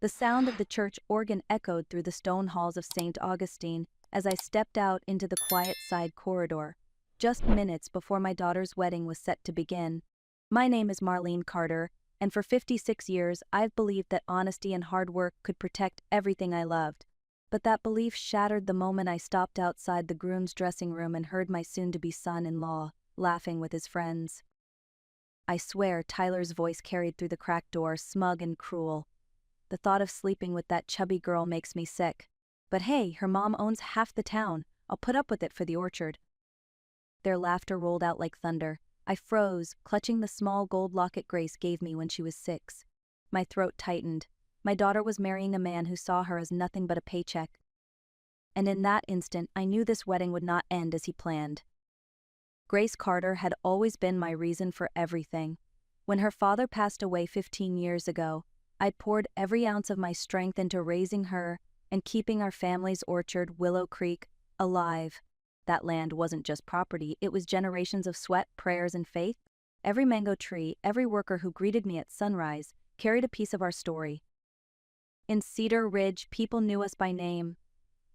The sound of the church organ echoed through the stone halls of St. Augustine as I stepped out into the quiet side corridor, just minutes before my daughter's wedding was set to begin. My name is Marlene Carter, and for 56 years I've believed that honesty and hard work could protect everything I loved. But that belief shattered the moment I stopped outside the groom's dressing room and heard my soon-to-be son-in-law laughing with his friends. I swear Tyler's voice carried through the cracked door, smug and cruel. The thought of sleeping with that chubby girl makes me sick. But hey, her mom owns half the town. I'll put up with it for the orchard. Their laughter rolled out like thunder. I froze, clutching the small gold locket Grace gave me when she was 6. My throat tightened. My daughter was marrying a man who saw her as nothing but a paycheck. And in that instant, I knew this wedding would not end as he planned. Grace Carter had always been my reason for everything. When her father passed away 15 years ago, I'd poured every ounce of my strength into raising her and keeping our family's orchard, Willow Creek, alive. That land wasn't just property, it was generations of sweat, prayers, and faith. Every mango tree, every worker who greeted me at sunrise, carried a piece of our story. In Cedar Ridge, people knew us by name.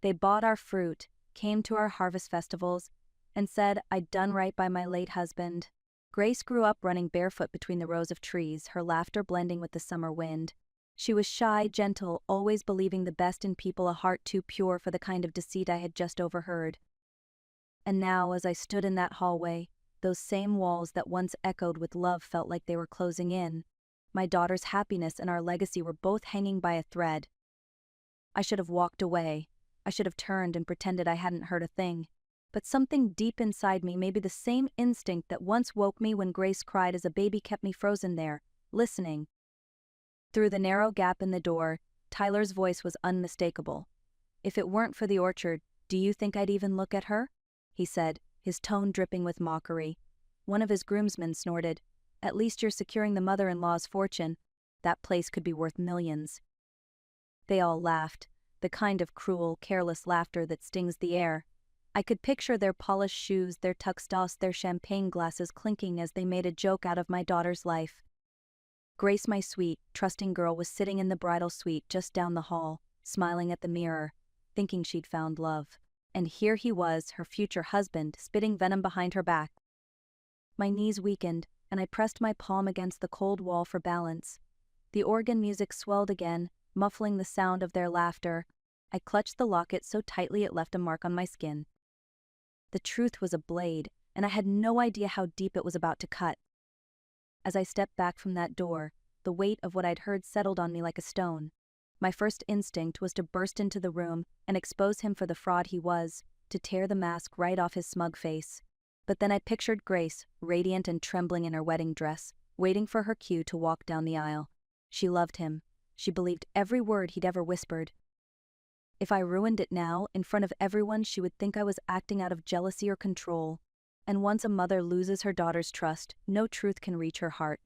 They bought our fruit, came to our harvest festivals, and said I'd done right by my late husband. Grace grew up running barefoot between the rows of trees, her laughter blending with the summer wind. She was shy, gentle, always believing the best in people, a heart too pure for the kind of deceit I had just overheard. And now, as I stood in that hallway, those same walls that once echoed with love felt like they were closing in. My daughter's happiness and our legacy were both hanging by a thread. I should have walked away. I should have turned and pretended I hadn't heard a thing. But something deep inside me, maybe the same instinct that once woke me when Grace cried as a baby, kept me frozen there, listening. Through the narrow gap in the door, Tyler's voice was unmistakable. "If it weren't for the orchard, do you think I'd even look at her?" he said, his tone dripping with mockery. One of his groomsmen snorted. "At least you're securing the mother-in-law's fortune. That place could be worth millions." They all laughed, the kind of cruel, careless laughter that stings the air. I could picture their polished shoes, their tuxedos, their champagne glasses clinking as they made a joke out of my daughter's life. Grace, my sweet, trusting girl, was sitting in the bridal suite just down the hall, smiling at the mirror, thinking she'd found love. And here he was, her future husband, spitting venom behind her back. My knees weakened, and I pressed my palm against the cold wall for balance. The organ music swelled again, muffling the sound of their laughter. I clutched the locket so tightly it left a mark on my skin. The truth was a blade, and I had no idea how deep it was about to cut. As I stepped back from that door, the weight of what I'd heard settled on me like a stone. My first instinct was to burst into the room and expose him for the fraud he was, to tear the mask right off his smug face. But then I pictured Grace, radiant and trembling in her wedding dress, waiting for her cue to walk down the aisle. She loved him. She believed every word he'd ever whispered. If I ruined it now, in front of everyone, she would think I was acting out of jealousy or control. And once a mother loses her daughter's trust, no truth can reach her heart.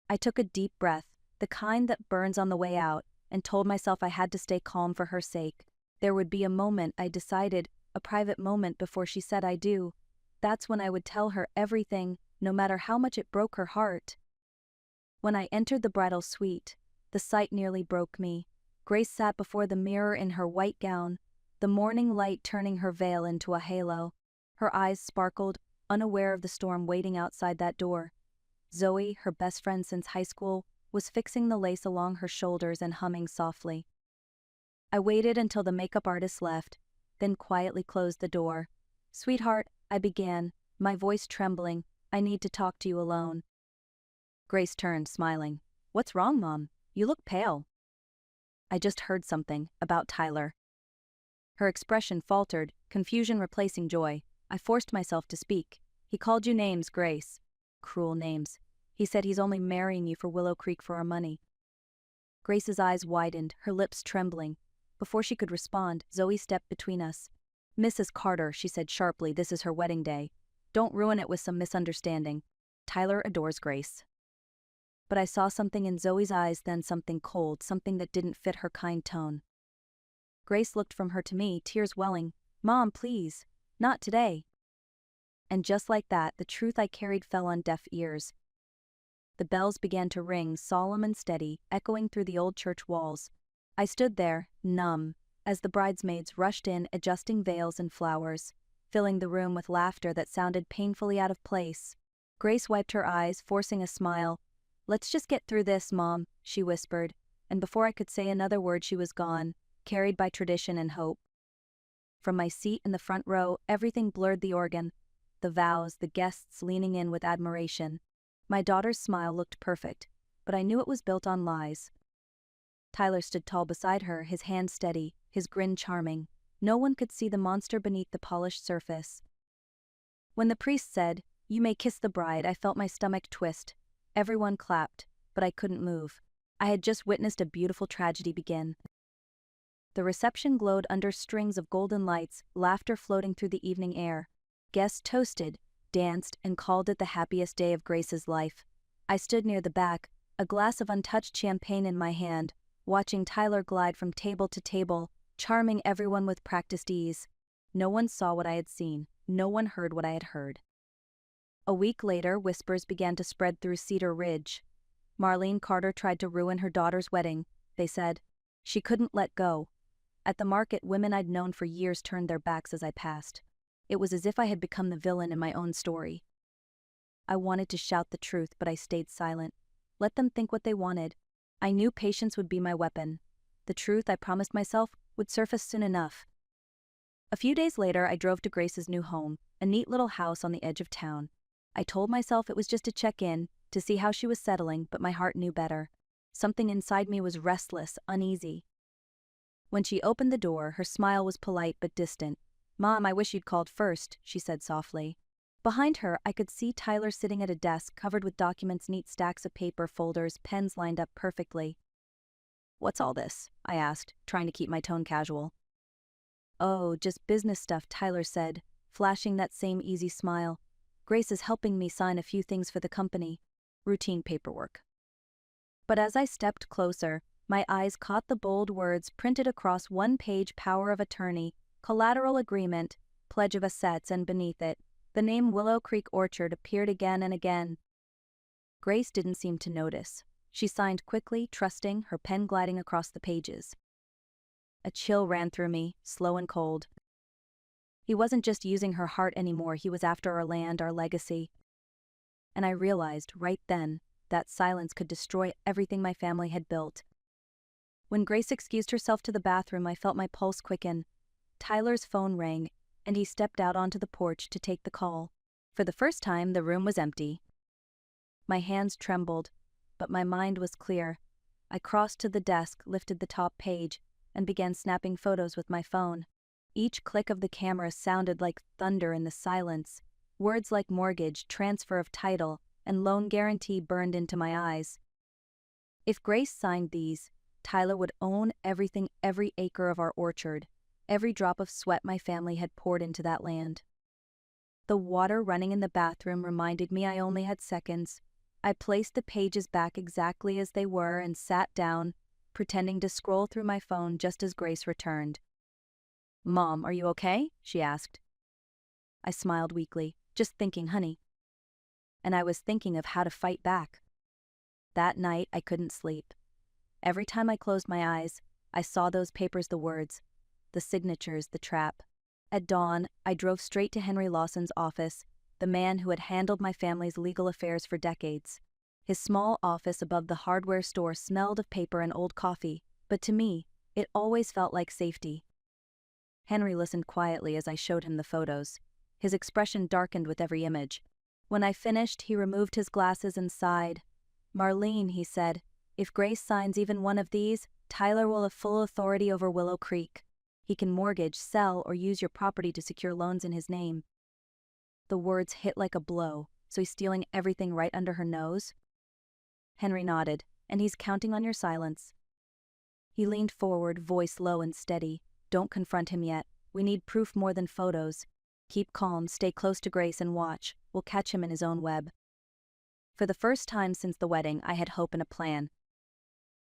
I took a deep breath, the kind that burns on the way out, and told myself I had to stay calm for her sake. There would be a moment, I decided, a private moment before she said I do. That's when I would tell her everything, no matter how much it broke her heart. When I entered the bridal suite, the sight nearly broke me. Grace sat before the mirror in her white gown, the morning light turning her veil into a halo. Her eyes sparkled, unaware of the storm waiting outside that door. Zoe, her best friend since high school, was fixing the lace along her shoulders and humming softly. I waited until the makeup artist left, then quietly closed the door. "Sweetheart," I began, my voice trembling, "I need to talk to you alone." Grace turned, smiling. "What's wrong, Mom? You look pale." "I just heard something about Tyler." Her expression faltered, confusion replacing joy. I forced myself to speak. "He called you names, Grace." "Cruel names. He said he's only marrying you for Willow Creek for our money." Grace's eyes widened, her lips trembling. Before she could respond, Zoe stepped between us. "Mrs. Carter," she said sharply, "this is her wedding day. Don't ruin it with some misunderstanding. Tyler adores Grace." But I saw something in Zoe's eyes then, something cold, something that didn't fit her kind tone. Grace looked from her to me, tears welling. "Mom, please. Not today." And just like that, the truth I carried fell on deaf ears. The bells began to ring, solemn and steady, echoing through the old church walls. I stood there, numb, as the bridesmaids rushed in, adjusting veils and flowers, filling the room with laughter that sounded painfully out of place. Grace wiped her eyes, forcing a smile. "Let's just get through this, Mom," she whispered, and before I could say another word she was gone, carried by tradition and hope. From my seat in the front row, everything blurred: the organ, the vows, the guests leaning in with admiration. My daughter's smile looked perfect, but I knew it was built on lies. Tyler stood tall beside her, his hand steady, his grin charming. No one could see the monster beneath the polished surface. When the priest said, "You may kiss the bride," I felt my stomach twist. Everyone clapped, but I couldn't move. I had just witnessed a beautiful tragedy begin. The reception glowed under strings of golden lights, laughter floating through the evening air. Guests toasted, danced, and called it the happiest day of Grace's life. I stood near the back, a glass of untouched champagne in my hand, watching Tyler glide from table to table, charming everyone with practiced ease. No one saw what I had seen. No one heard what I had heard. A week later, whispers began to spread through Cedar Ridge. Marlene Carter tried to ruin her daughter's wedding, they said. She couldn't let go. At the market, women I'd known for years turned their backs as I passed. It was as if I had become the villain in my own story. I wanted to shout the truth, but I stayed silent. Let them think what they wanted. I knew patience would be my weapon. The truth, I promised myself, would surface soon enough. A few days later, I drove to Grace's new home, a neat little house on the edge of town. I told myself it was just to check in, to see how she was settling, but my heart knew better. Something inside me was restless, uneasy. When she opened the door, her smile was polite but distant. "Mom, I wish you'd called first," she said softly. Behind her, I could see Tyler sitting at a desk covered with documents, neat stacks of paper, folders, pens lined up perfectly. "What's all this?" I asked, trying to keep my tone casual. "Oh, just business stuff," Tyler said, flashing that same easy smile. "Grace is helping me sign a few things for the company. Routine paperwork." But as I stepped closer, my eyes caught the bold words printed across one page: power of attorney, collateral agreement, pledge of assets, and beneath it, the name Willow Creek Orchard appeared again and again. Grace didn't seem to notice. She signed quickly, trusting, her pen gliding across the pages. A chill ran through me, slow and cold. He wasn't just using her heart anymore, he was after our land, our legacy. And I realized, right then, that silence could destroy everything my family had built. When Grace excused herself to the bathroom, I felt my pulse quicken. Tyler's phone rang, and he stepped out onto the porch to take the call. For the first time, the room was empty. My hands trembled, but my mind was clear. I crossed to the desk, lifted the top page, and began snapping photos with my phone. Each click of the camera sounded like thunder in the silence. Words like mortgage, transfer of title, and loan guarantee burned into my eyes. If Grace signed these, Tyler would own everything, every acre of our orchard, every drop of sweat my family had poured into that land. The water running in the bathroom reminded me I only had seconds. I placed the pages back exactly as they were and sat down, pretending to scroll through my phone just as Grace returned. "Mom, are you okay?" she asked. I smiled weakly, just thinking, honey. And I was thinking of how to fight back. That night, I couldn't sleep. Every time I closed my eyes, I saw those papers, the words, the signatures, the trap. At dawn, I drove straight to Henry Lawson's office, the man who had handled my family's legal affairs for decades. His small office above the hardware store smelled of paper and old coffee, but to me, it always felt like safety. Henry listened quietly as I showed him the photos. His expression darkened with every image. When I finished, he removed his glasses and sighed. "Marlene," he said, "if Grace signs even one of these, Tyler will have full authority over Willow Creek. He can mortgage, sell, or use your property to secure loans in his name." The words hit like a blow. "So he's stealing everything right under her nose?" Henry nodded. "And he's counting on your silence." He leaned forward, voice low and steady. "Don't confront him yet. We need proof more than photos. Keep calm, stay close to Grace, and watch. We'll catch him in his own web." For the first time since the wedding, I had hope and a plan.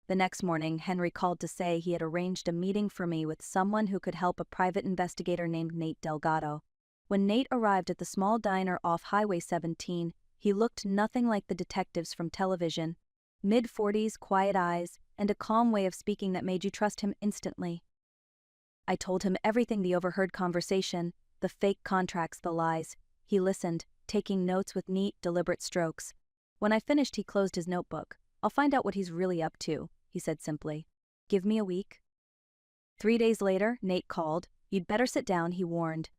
The next morning, Henry called to say he had arranged a meeting for me with someone who could help, a private investigator named Nate Delgado. When Nate arrived at the small diner off Highway 17, He looked nothing like the detectives from television. Mid-40s, quiet eyes, and a calm way of speaking that made you trust him instantly. I told him everything, the overheard conversation, the fake contracts, the lies. He listened, taking notes with neat, deliberate strokes. When I finished, he closed his notebook. "I'll find out what he's really up to," he said simply. "Give me a week." 3 days later, Nate called. "You'd better sit down," he warned.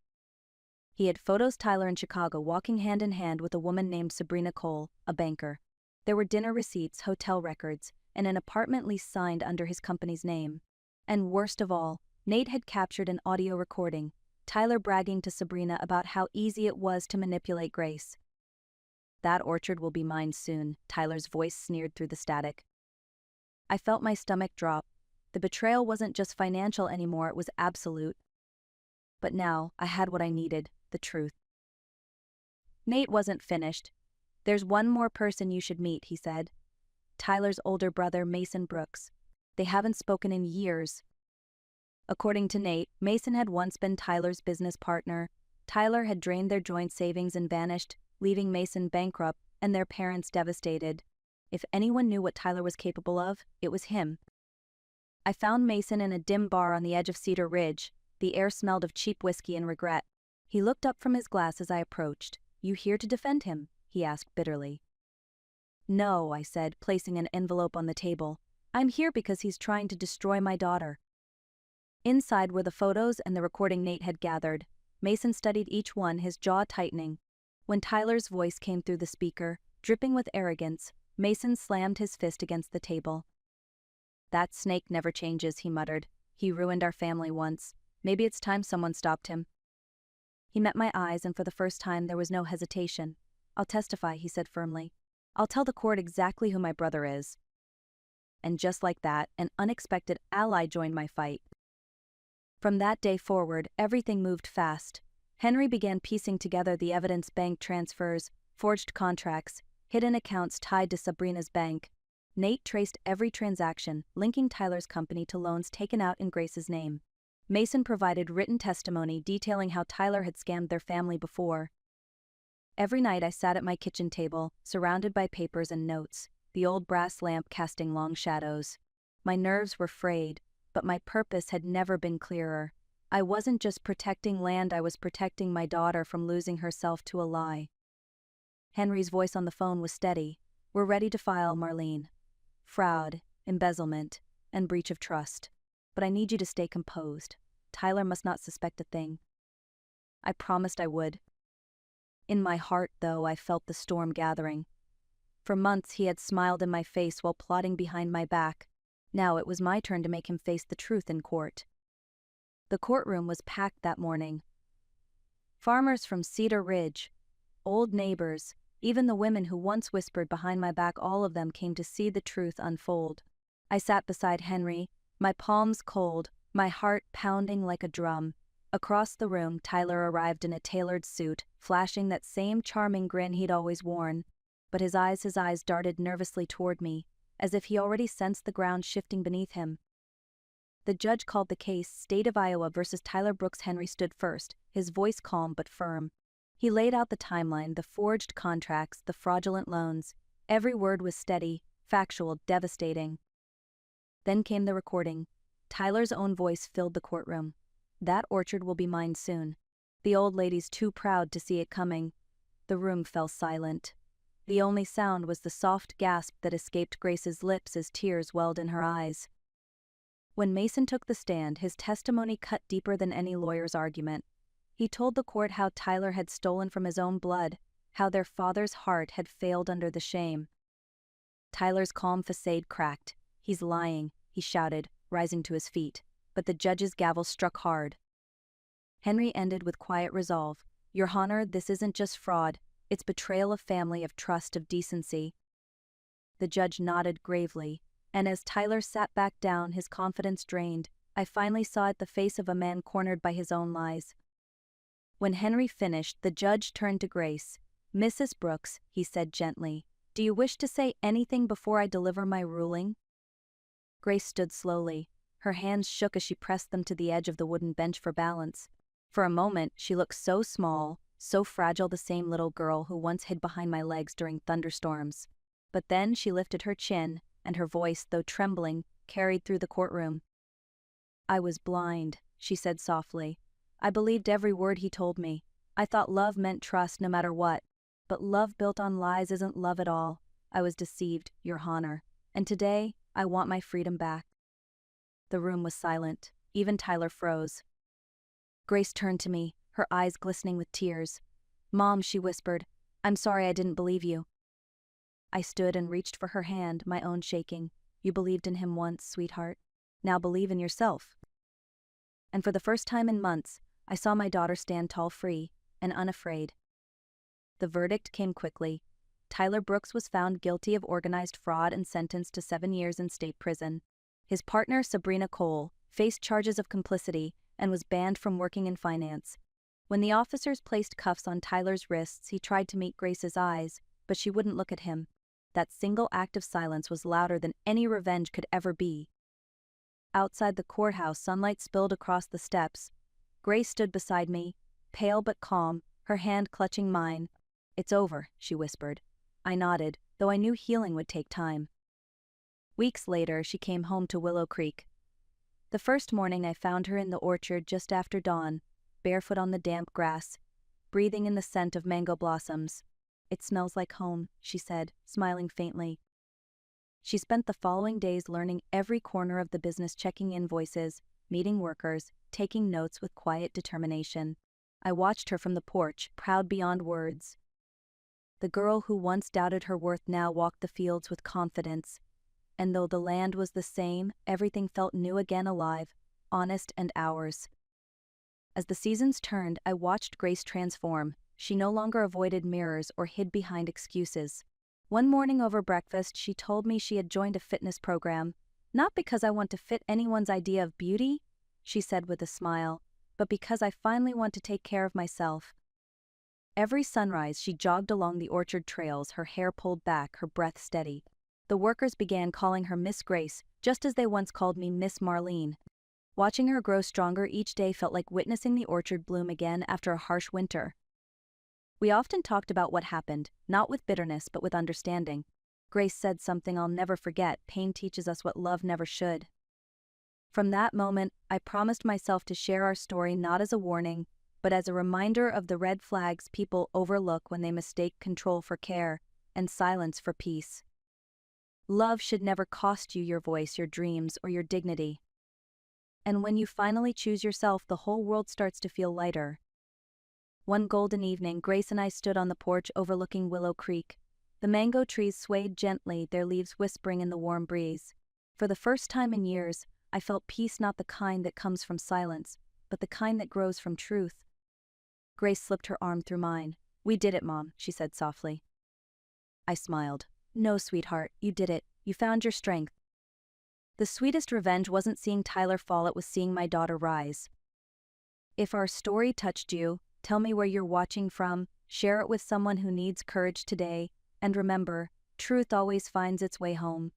He had photos Tyler in Chicago walking hand in hand with a woman named Sabrina Cole, a banker. There were dinner receipts, hotel records, and an apartment lease signed under his company's name. And worst of all, Nate had captured an audio recording, Tyler bragging to Sabrina about how easy it was to manipulate Grace. "That orchard will be mine soon," Tyler's voice sneered through the static. I felt my stomach drop. The betrayal wasn't just financial anymore, it was absolute. But now, I had what I needed, the truth. Nate wasn't finished. "There's one more person you should meet," he said. Tyler's older brother, Mason Brooks. They haven't spoken in years. According to Nate, Mason had once been Tyler's business partner. Tyler had drained their joint savings and vanished, leaving Mason bankrupt and their parents devastated. If anyone knew what Tyler was capable of, it was him. I found Mason in a dim bar on the edge of Cedar Ridge. The air smelled of cheap whiskey and regret. He looked up from his glass as I approached. "You here to defend him?" he asked bitterly. "No," I said, placing an envelope on the table. "I'm here because he's trying to destroy my daughter." Inside were the photos and the recording Nate had gathered. Mason studied each one, his jaw tightening. When Tyler's voice came through the speaker, dripping with arrogance, Mason slammed his fist against the table. "That snake never changes," he muttered. "He ruined our family once. Maybe it's time someone stopped him." He met my eyes, and for the first time there was no hesitation. "I'll testify," he said firmly. "I'll tell the court exactly who my brother is." And just like that, an unexpected ally joined my fight. From that day forward, everything moved fast. Henry began piecing together the evidence: bank transfers, forged contracts, hidden accounts tied to Sabrina's bank. Nate traced every transaction, linking Tyler's company to loans taken out in Grace's name. Mason provided written testimony detailing how Tyler had scammed their family before. Every night I sat at my kitchen table, surrounded by papers and notes, the old brass lamp casting long shadows. My nerves were frayed, but my purpose had never been clearer. I wasn't just protecting land, I was protecting my daughter from losing herself to a lie. Henry's voice on the phone was steady. "We're ready to file, Marlene. Fraud, embezzlement, and breach of trust. But I need you to stay composed. Tyler must not suspect a thing." I promised I would. In my heart, though, I felt the storm gathering. For months he had smiled in my face while plotting behind my back. Now it was my turn to make him face the truth in court. The courtroom was packed that morning. Farmers from Cedar Ridge, old neighbors, even the women who once whispered behind my back, all of them came to see the truth unfold. I sat beside Henry, my palms cold, my heart pounding like a drum. Across the room, Tyler arrived in a tailored suit, flashing that same charming grin he'd always worn. But his eyes darted nervously toward me, as if he already sensed the ground shifting beneath him. The judge called the case State of Iowa versus Tyler Brooks. Henry stood first, his voice calm but firm. He laid out the timeline, the forged contracts, the fraudulent loans. Every word was steady, factual, devastating. Then came the recording. Tyler's own voice filled the courtroom. "That orchard will be mine soon." The old lady's too proud to see it coming. The room fell silent. The only sound was the soft gasp that escaped Grace's lips as tears welled in her eyes. When Mason took the stand, his testimony cut deeper than any lawyer's argument. He told the court how Tyler had stolen from his own blood, how their father's heart had failed under the shame. Tyler's calm facade cracked. "He's lying," he shouted, rising to his feet. But the judge's gavel struck hard. Henry ended with quiet resolve. "Your Honor, this isn't just fraud. It's betrayal of family, of trust, of decency." The judge nodded gravely, and as Tyler sat back down, his confidence drained, I finally saw it, the face of a man cornered by his own lies. When Henry finished, the judge turned to Grace. "Mrs. Brooks," he said gently, "do you wish to say anything before I deliver my ruling?" Grace stood slowly. Her hands shook as she pressed them to the edge of the wooden bench for balance. For a moment, she looked so small, so fragile, the same little girl who once hid behind my legs during thunderstorms. But then she lifted her chin, and her voice, though trembling, carried through the courtroom. "I was blind," she said softly. "I believed every word he told me. I thought love meant trust no matter what. But love built on lies isn't love at all. I was deceived, Your Honor. And today, I want my freedom back." The room was silent. Even Tyler froze. Grace turned to me, her eyes glistening with tears. "Mom," she whispered, "I'm sorry I didn't believe you." I stood and reached for her hand, my own shaking. "You believed in him once, sweetheart. Now believe in yourself." And for the first time in months, I saw my daughter stand tall, free, and unafraid. The verdict came quickly. Tyler Brooks was found guilty of organized fraud and sentenced to 7 years in state prison. His partner, Sabrina Cole, faced charges of complicity and was banned from working in finance. When the officers placed cuffs on Tyler's wrists, he tried to meet Grace's eyes, but she wouldn't look at him. That single act of silence was louder than any revenge could ever be. Outside the courthouse, sunlight spilled across the steps. Grace stood beside me, pale but calm, her hand clutching mine. "It's over," she whispered. I nodded, though I knew healing would take time. Weeks later, she came home to Willow Creek. The first morning, I found her in the orchard just after dawn, barefoot on the damp grass, breathing in the scent of mango blossoms. "It smells like home," she said, smiling faintly. She spent the following days learning every corner of the business, checking invoices, meeting workers, taking notes with quiet determination. I watched her from the porch, proud beyond words. The girl who once doubted her worth now walked the fields with confidence. And though the land was the same, everything felt new again, alive, honest, and ours. As the seasons turned, I watched Grace transform. She no longer avoided mirrors or hid behind excuses. One morning over breakfast, she told me she had joined a fitness program. "Not because I want to fit anyone's idea of beauty," she said with a smile, "but because I finally want to take care of myself." Every sunrise, she jogged along the orchard trails, her hair pulled back, her breath steady. The workers began calling her Miss Grace, just as they once called me Miss Marlene. Watching her grow stronger each day felt like witnessing the orchard bloom again after a harsh winter. We often talked about what happened, not with bitterness but with understanding. Grace said something I'll never forget: "Pain teaches us what love never should." From that moment, I promised myself to share our story not as a warning, but as a reminder of the red flags people overlook when they mistake control for care and silence for peace. Love should never cost you your voice, your dreams, or your dignity. And when you finally choose yourself, the whole world starts to feel lighter. One golden evening, Grace and I stood on the porch overlooking Willow Creek. The mango trees swayed gently, their leaves whispering in the warm breeze. For the first time in years, I felt peace, not the kind that comes from silence, but the kind that grows from truth. Grace slipped her arm through mine. "We did it, Mom," she said softly. I smiled. "No, sweetheart, you did it. You found your strength." The sweetest revenge wasn't seeing Tyler fall, it was seeing my daughter rise. If our story touched you, tell me where you're watching from, share it with someone who needs courage today, and remember, truth always finds its way home.